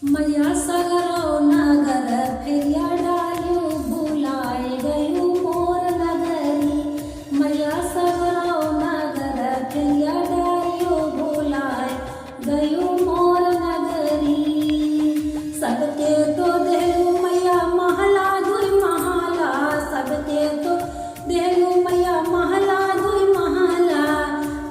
मैया सगरो नगर फेरिया डालियो भुलाए गयो मोर नगरी। मैया सगरो नगर फेरिया डालियो भुलाए गयो मोर नगरी। सबके तो देलू मैया महला दुई महला, सबके तो देलू मैया महला दुई महला।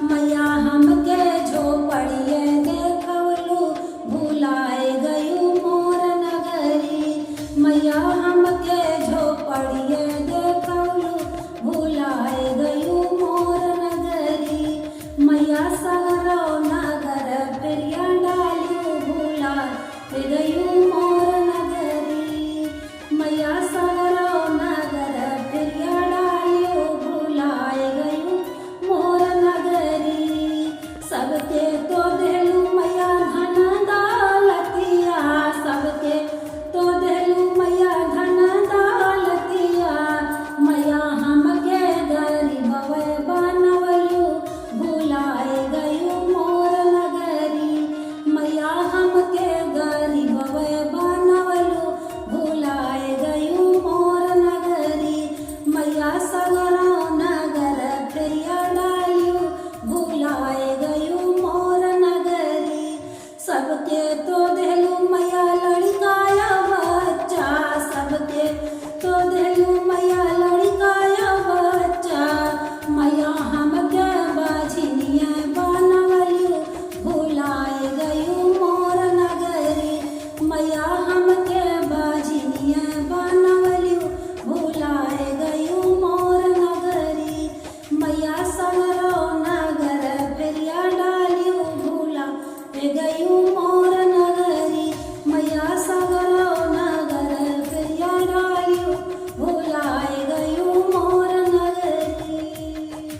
मैया हमके झोपड़िए देखवलू भुलाए गयो मोर नगरी। मैया हमके झोपड़िए देखवलू भुलाए गयो मोर नगरी। मैया सगरो नगर फेरिया डालियो भुलाए गयो मोर नगरी। मैया सगरो नगर फेरिया डालियो भुलाए गयो मोर नगरी। सबके तो देलू मैया धन दौलतिया, सबके तो देलू मैया धन दौलतिया। मैया हमके गरीबवे बनवलू भुलाए गयो मोर नगरी। मैया हमके गरीबवे